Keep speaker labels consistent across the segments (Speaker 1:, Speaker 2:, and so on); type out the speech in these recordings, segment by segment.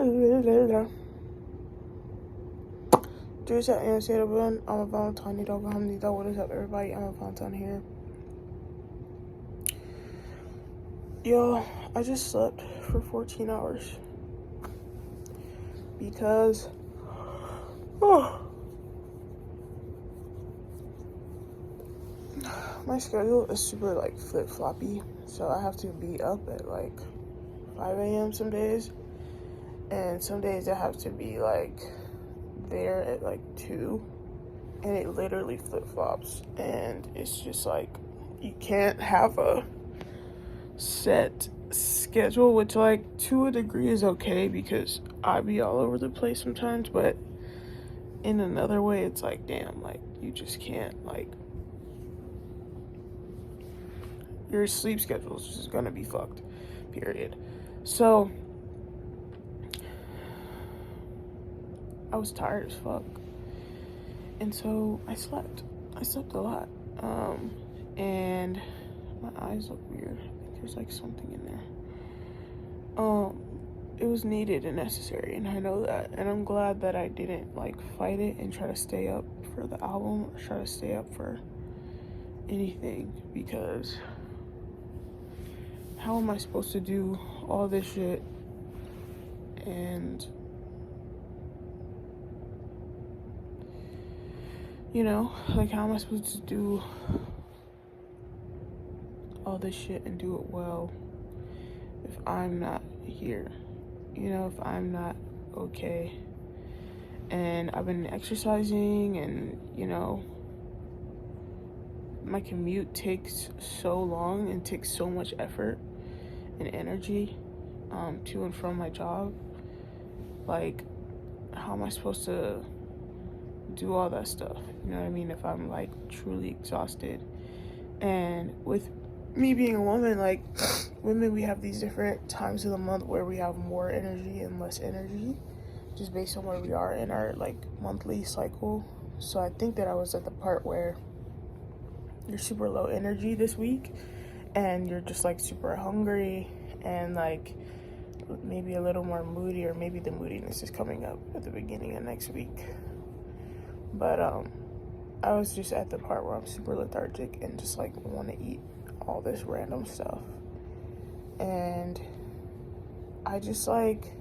Speaker 1: Dear Sat and Sat everyone, I'm a Valentine dog. What is up, everybody? I'm a Valentine here. Yo, I just slept for 14 hours because my schedule is super like flip-floppy, so I have to be up at like 5 a.m. some days, and some days I have to be like there at like 2, and it literally flip-flops, and it's just like you can't have a set schedule, which like to a degree is okay because I be all over the place sometimes, but in another way it's like, damn, like you just can't, like your sleep schedule is just gonna be fucked, period. So I was tired as fuck, and so I slept a lot, and my eyes look weird. I think there's like something in there. It was needed and necessary, and I know that, and I'm glad that I didn't like fight it and try to stay up for the album or try to stay up for anything, because how am I supposed to do all this shit and, you know, like how am I supposed to do all this shit and do it well if I'm not here, you know, if I'm not okay? And I've been exercising, and you know, my commute takes so long and takes so much effort and energy to and from my job. Like, how am I supposed to do all that stuff, you know what I mean, if I'm like truly exhausted? And with me being a woman, like women, we have these different times of the month where we have more energy and less energy, just based on where we are in our like monthly cycle. So I think that I was at the part where you're super low energy this week and you're just like super hungry and like maybe a little more moody, or maybe the moodiness is coming up at the beginning of next week. But I was just at the part where I'm super lethargic and just like want to eat all this random stuff, and I just like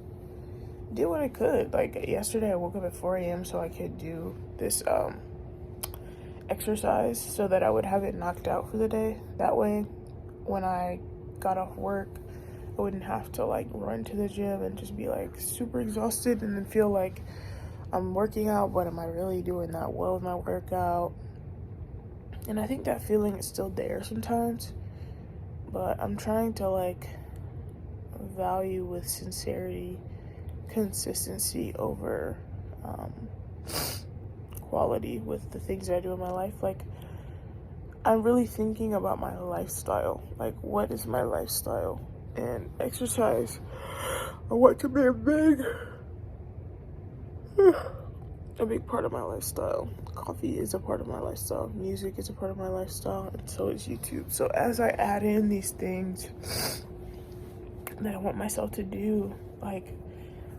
Speaker 1: did what I could. Like yesterday I woke up at 4 a.m. so I could do this exercise so that I would have it knocked out for the day. That way when I got off work I wouldn't have to like run to the gym and just be like super exhausted and then feel like I'm working out, but am I really doing that well with my workout? And I think that feeling is still there sometimes, but I'm trying to like value with sincerity consistency over quality with the things that I do in my life. Like, I'm really thinking about my lifestyle. Like, what is my lifestyle? And exercise, I want to be a big part of my lifestyle. Coffee is a part of my lifestyle. Music is a part of my lifestyle, and so is YouTube. So as I add in these things that I want myself to do, like,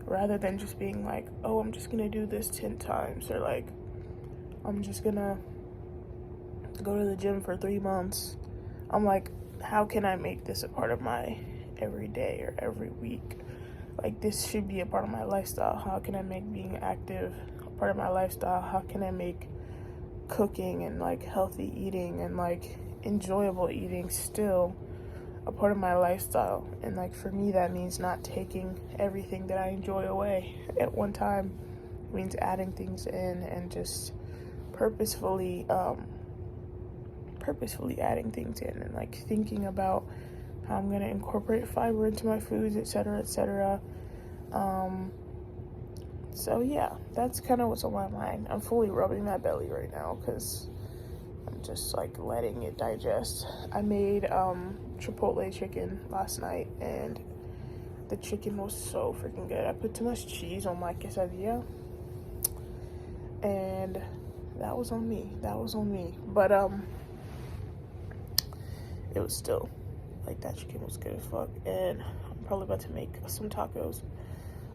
Speaker 1: rather than just being like, oh, I'm just gonna do this 10 times, or like, I'm just gonna go to the gym for 3 months, I'm like, how can I make this a part of my every day or every week? Like, this should be a part of my lifestyle. How can I make being active a part of my lifestyle? How can I make cooking and like healthy eating and like enjoyable eating still a part of my lifestyle? And like, for me, that means not taking everything that I enjoy away at one time. It means adding things in and just purposefully adding things in, and like thinking about how I'm gonna incorporate fiber into my foods, etc., etc. So yeah, that's kind of what's on my mind. I'm fully rubbing my belly right now because I'm just like letting it digest. I made Chipotle chicken last night, and the chicken was so freaking good. I put too much cheese on my quesadilla, and that was on me. But it was still like, that chicken was good as fuck, and I'm probably about to make some tacos.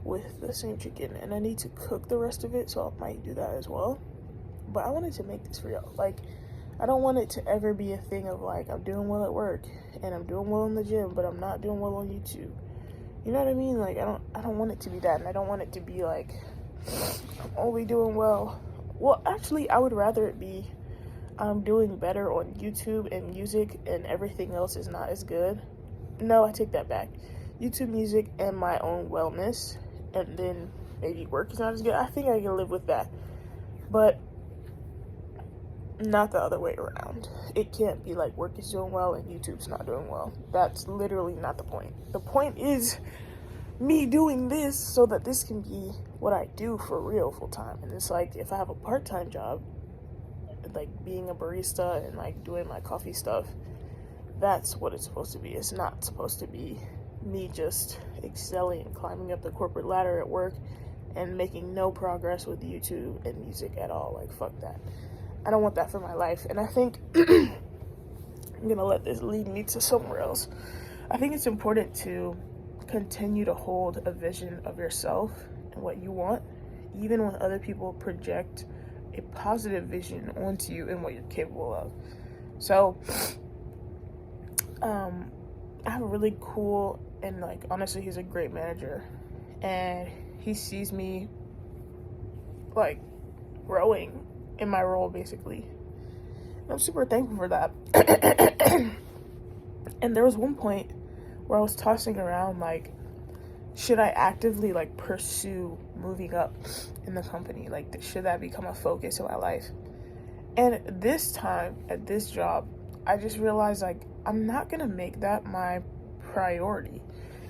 Speaker 1: with the same chicken, and I need to cook the rest of it, so I might do that as well. But I wanted to make this for y'all. Like, I don't want it to ever be a thing of like, I'm doing well at work and I'm doing well in the gym, but I'm not doing well on YouTube. You know what I mean? Like, I don't want it to be that, and I don't want it to be like I'm only doing well. Well, actually, I would rather it be I'm doing better on YouTube and music and everything else is not as good. No, I take that back. YouTube, music, and my own wellness, and then maybe work is not as good. I think I can live with that. But not the other way around. It can't be like work is doing well and YouTube's not doing well. That's literally not the point. The point is me doing this so that this can be what I do for real full time. And it's like, if I have a part-time job, like being a barista and like doing my coffee stuff, that's what it's supposed to be. It's not supposed to be me just excelling and climbing up the corporate ladder at work and making no progress with YouTube and music at all. Like, fuck that. I don't want that for my life. And I think I'm gonna let this lead me to somewhere else. I think it's important to continue to hold a vision of yourself and what you want, even when other people project a positive vision onto you and what you're capable of. So I have a really cool, and like, honestly, he's a great manager, and he sees me like growing in my role, basically. And I'm super thankful for that. And there was one point where I was tossing around, like, should I actively like pursue moving up in the company? Like, should that become a focus in my life? And this time at this job, I just realized, like, I'm not gonna make that my priority.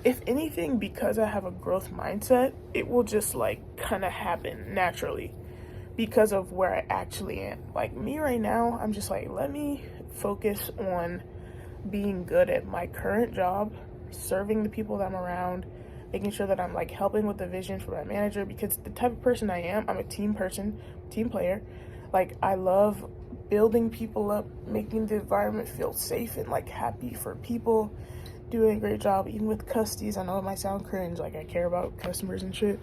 Speaker 1: If anything, because I have a growth mindset, it will just like kind of happen naturally because of where I actually am. Like, me right now, I'm just like, let me focus on being good at my current job, serving the people that I'm around, making sure that I'm like helping with the vision for my manager, because the type of person I am, I'm a team person, team player. Like, I love building people up, making the environment feel safe and like happy for people, doing a great job, even with custies. I know it might sound cringe, like I care about customers and shit,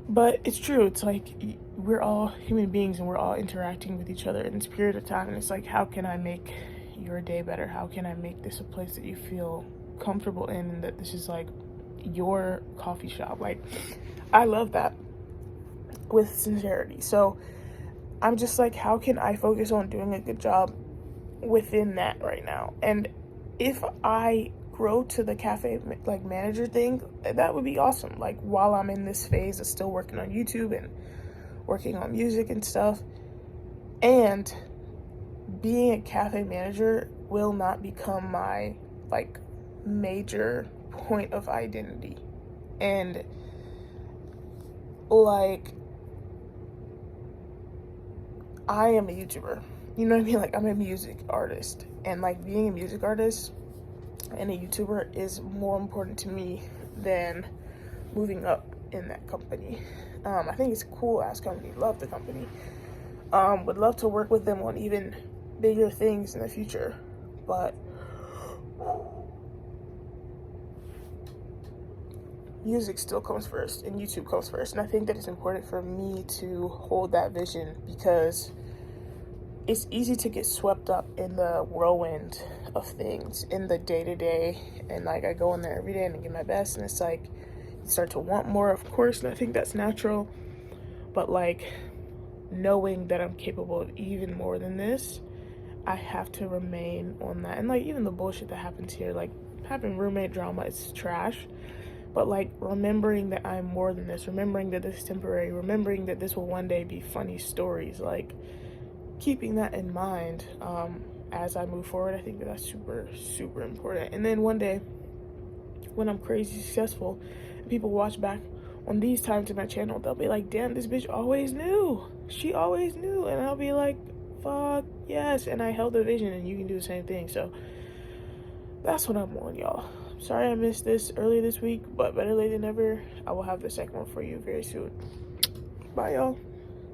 Speaker 1: but it's true. It's like, we're all human beings and we're all interacting with each other in this period of time, and it's like, how can I make your day better? How can I make this a place that you feel comfortable in, and that this is like your coffee shop? Like, I love that with sincerity. So I'm just like, how can I focus on doing a good job within that right now? And if I grow to the cafe like manager thing, that would be awesome. Like, while I'm in this phase of still working on YouTube and working on music and stuff, and being a cafe manager will not become my like major point of identity. And like, I am a YouTuber, you know what I mean? Like, I'm a music artist, and like, being a music artist and a YouTuber is more important to me than moving up in that company. I think it's a cool ass company. Love the company. Would love to work with them on even bigger things in the future, but music still comes first and YouTube comes first. And I think that it's important for me to hold that vision, because it's easy to get swept up in the whirlwind of things in the day-to-day, and like, I go in there every day and I give my best, and it's like, you start to want more, of course, and I think that's natural. But like, knowing that I'm capable of even more than this, I have to remain on that. And like, even the bullshit that happens here, like having roommate drama, is trash. But like, remembering that I'm more than this, remembering that this is temporary, remembering that this will one day be funny stories, like keeping that in mind as I move forward, I think that that's super, super important. And then one day, when I'm crazy successful and people watch back on these times in my channel, they'll be like, damn, this bitch always knew. She always knew. And I'll be like, fuck yes. And I held the vision, and you can do the same thing. So that's what I'm on, y'all. Sorry I missed this earlier this week, but better late than never. I will have the second one for you very soon. Bye, y'all.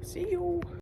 Speaker 1: See you.